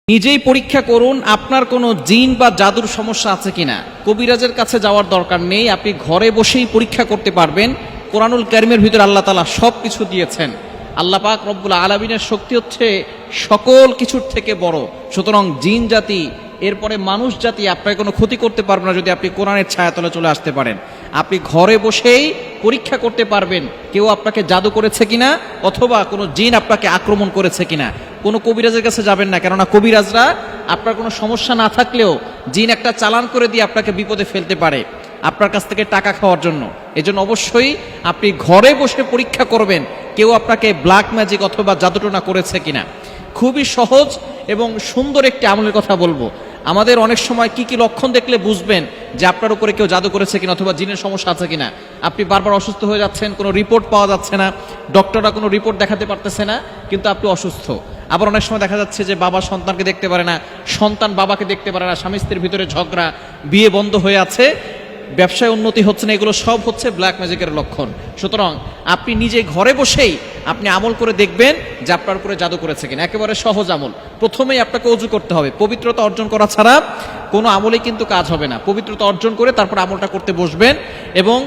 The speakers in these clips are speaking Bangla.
নিজেই পরীক্ষা করুন আপনার কোনো জিন বা জাদুর সমস্যা আছে কিনা। কবিরাজের কাছে যাওয়ার দরকার নেই, আপনি ঘরে বসেই পরীক্ষা করতে পারবেন। কোরআনুল কারীমের ভিতরে আল্লাহ তাআলা সব কিছু দিয়েছেন। আল্লাহ পাক রব্বুল আলামিনের শক্তি হচ্ছে সকল কিছুর থেকে বড়। সুতরাং জিন জাতি এরপরে মানুষ জাতি আপনাকে কোনো ক্ষতি করতে পারবে না যদি আপনি কোরআনের ছায়াতলে চলে আসতে পারেন। আপনি ঘরে বসেই পরীক্ষা করতে পারবেন কেউ আপনাকে জাদু করেছে কিনা, অথবা কোনো জিন আপনাকে আক্রমণ করেছে কিনা। কোনো কবিরাজের কাছে যাবেন না, কেননা কবিরাজরা আপনার কোনো সমস্যা না থাকলেও জিন একটা চালান করে দিয়ে আপনাকে বিপদে ফেলতে পারে আপনার কাছ থেকে টাকা খাওয়ার জন্য। এজন্য অবশ্যই আপনি ঘরে বসে পরীক্ষা করবেন কেউ আপনাকে ব্ল্যাক ম্যাজিক অথবা জাদুটোনা করেছে কিনা। খুবই সহজ এবং সুন্দর একটি আমলের কথা বলবো। আমাদের অনেক সময় কি কি লক্ষণ দেখলে বুঝবেন যে আপনার উপরে কেউ জাদু করেছে কিনা অথবা জিনের সমস্যা আছে কিনা। আপনি বারবার অসুস্থ হয়ে যাচ্ছেন, কোনো রিপোর্ট পাওয়া যাচ্ছে না, ডক্টররা কোনো রিপোর্ট দেখাতে পারতেছে না, কিন্তু আপনি অসুস্থ। আবার অনেক সময় দেখা যাচ্ছে যে বাবা সন্তানকে দেখতে পারে না, সন্তান বাবাকে দেখতে পারে না, স্বামী স্ত্রীর ভিতরে ঝগড়া, বিয়ে বন্ধ হয়ে আছে, ব্যবসায় উন্নতি হচ্ছে না, এগুলো সব হচ্ছে ব্ল্যাক ম্যাজিকের লক্ষণ। সুতরাং আপনি নিজে ঘরে বসেই আপনি আমল করে দেখবেন যে আপনার উপরে জাদু করেছে কিনা। একেবারে সহজ আমল। প্রথমেই আপনাকে ওযু করতে হবে। পবিত্রতা অর্জন করা ছাড়া কোনো আমলেই কিন্তু কাজ হবে না। পবিত্রতা অর্জন করে তারপর আমলটা করতে বসবেন। এবং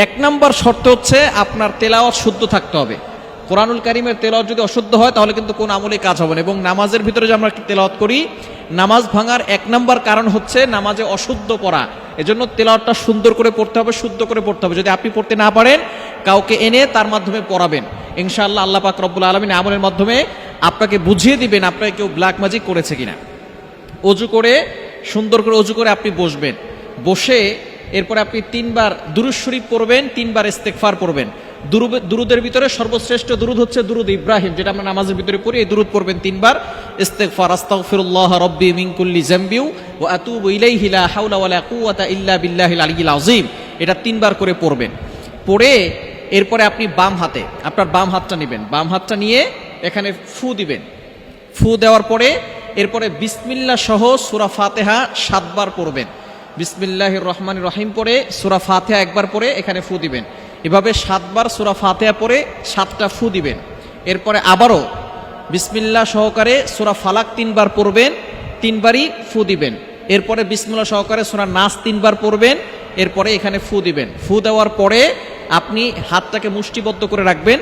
1 নম্বর শর্ত হচ্ছে আপনার তেলাওয়াত শুদ্ধ থাকতে হবে। কোরআনুল কারীমের তেলাওয়াত যদি অশুদ্ধ হয় তাহলে কিন্তু কোন আমলেই কাজ হবে না। এবং নামাজের ভিতরে যে আমরা তেলাওয়াত করি, নামাজ ভাঙার 1 নম্বর কারণ হচ্ছে নামাজে অশুদ্ধ পড়া। এজন্য তেলাওয়াতটা সুন্দর করে পড়তে হবে, শুদ্ধ করে পড়তে হবে। যদি আপনি পড়তে না পারেন কাউকে এনে তার মাধ্যমে পড়াবেন। ইনশাআল্লাহ আল্লাহ পাক রব্বুল আলামিন আমলের মাধ্যমে আপনাকে বুঝিয়ে দিবেন আপনাকে কেউ ব্ল্যাক ম্যাজিক করেছে কিনা। ওযু করে সুন্দর করে ওযু করে আপনি বসবেন। বসে এরপরে আপনি 3 বার দুরূদ শরীফ পড়বেন, 3 বার ইস্তেগফার পড়বেন। দুরুদের ভিতরে সর্বশ্রেষ্ঠ দুরুদ হচ্ছে দুরুদ ইব্রাহিম, যেটা আমরা নামাজের ভিতরে পড়ি। এই দুরুদ পড়বেন 3 বার। ইস্তেগফার, আস্তাগফিরুল্লাহ রাব্বি মিন কুল্লি যামবি ওয়া আতুবু ইলাইহি লা হাওলা ওয়ালা কুওয়াতা ইল্লা বিল্লাহিল আলিয়্যিল আযীম। এটা 3 বার করে পড়বেন। পড়ে এরপরে আপনি বাম হাতে আপনার বাম হাতটা নেবেন। বাম হাতটা নিয়ে এখানে ফু দিবেন। ফু দেওয়ার পরে এরপরে বিসমিল্লাহ সহ সূরা ফাতিহা 7 বার পড়বেন। বিসমিল্লাহির রহমানির রহিম পড়ে সূরা ফাতিহা 1 বার পড়ে এখানে ফু দিবেন। এভাবে 7 বার সূরা ফাতিহা পড়ে 7টা ফু দিবেন। এরপরে আবারও বিসমিল্লাহ সহকারে সূরা ফালাক 3 বার পড়বেন, 3 বারই ফু দিবেন। এরপরে বিসমিল্লাহ সহকারে সূরা নাস 3 বার পড়বেন, এরপরে এখানে ফু দিবেন। ফু দেওয়ার পরে আপনি হাতটাকে মুষ্টিবদ্ধ করে রাখবেন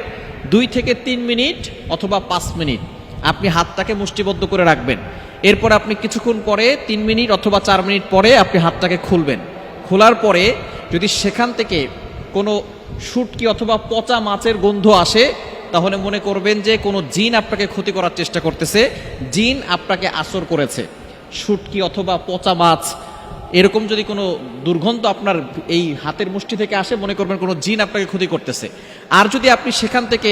2 থেকে 3 মিনিট অথবা 5 মিনিট আপনি হাতটাকে মুষ্টিবদ্ধ করে রাখবেন। এরপর আপনি কিছুক্ষণ পরে 3 মিনিট অথবা 4 মিনিট পরে আপনি হাতটাকে খুলবেন। খোলার পরে যদি সেখান থেকে কোনো শুটকি অথবা পচা মাছের গন্ধ আসে তাহলে মনে করবেন যে কোনো জিন আপনাকে ক্ষতি করার চেষ্টা করতেছে, জিন আপনাকে আসর করেছে। শুটকি অথবা পচা মাছ এরকম যদি কোনো দুর্গন্ধ আপনার এই হাতের মুষ্টি থেকে আসে মনে করবেন কোনো জিন আপনাকে ক্ষতি করতেছে। আর যদি আপনি সেখান থেকে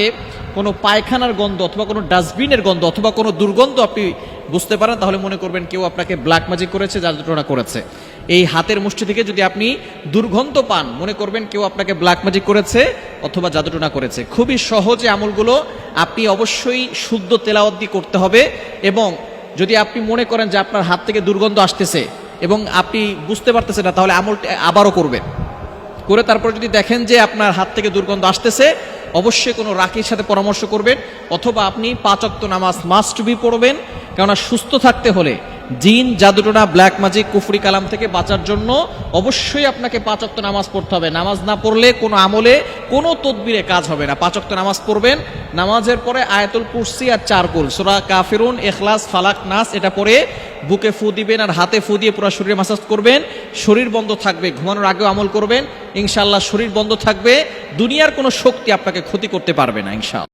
কোনো পায়খানার গন্ধ অথবা কোনো ডাস্টবিনের গন্ধ অথবা কোনো দুর্গন্ধ আপনি বুঝতে পারেন তাহলে মনে করবেন কেউ আপনাকে ব্ল্যাক ম্যাজিক করেছে, জাদুটোনা করেছে। এই হাতের মুষ্টি থেকে যদি আপনি দুর্গন্ধ পান মনে করবেন কেউ আপনাকে ব্ল্যাক ম্যাজিক করেছে অথবা জাদুটোনা করেছে। খুবই সহজে আমলগুলো আপনি অবশ্যই শুদ্ধ তেলাওয়াত দিয়ে করতে হবে। এবং যদি আপনি মনে করেন যে আপনার হাত থেকে দুর্গন্ধ আসতেছে এবং আপনি বুঝতে পারতেছেন না তাহলে আমলটা আবারও করবেন। করে তারপর যদি দেখেন যে আপনার হাত থেকে দুর্গন্ধ আসতেছে অবশ্যই কোনো রাকির সাথে পরামর্শ করবেন, অথবা আপনি 5 ওয়াক্ত নামাজ মাস্ট বি পড়বেন। কেননা সুস্থ থাকতে হলে জিন, জাদুটোনা, ব্ল্যাক ম্যাজিক, কুফরি কালাম থেকে বাঁচার জন্য অবশ্যই আপনাকে 5 ওয়াক্ত নামাজ পড়তে হবে। নামাজ না পড়লে কোনো আমলে কোনো তদবিরে কাজ হবে না। 5 ওয়াক্ত নামাজ পড়বেন। নামাজের পরে আয়াতুল কুরসি আর 4 কুল সূরা কাফিরুন, ইখলাস, ফালাক, নাস এটা পড়ে বুকে ফু দিবেন আর হাতে ফু দিয়ে পুরো শরীরে মাসাজ করবেন। শরীর বন্ধ থাকবে, ঘুমানোর আগেও আমল করবেন। ইনশাআল্লাহ শরীর বন্ধ থাকবে, দুনিয়ার কোনো শক্তি আপনাকে ক্ষতি করতে পারবে না ইনশাআল্লাহ।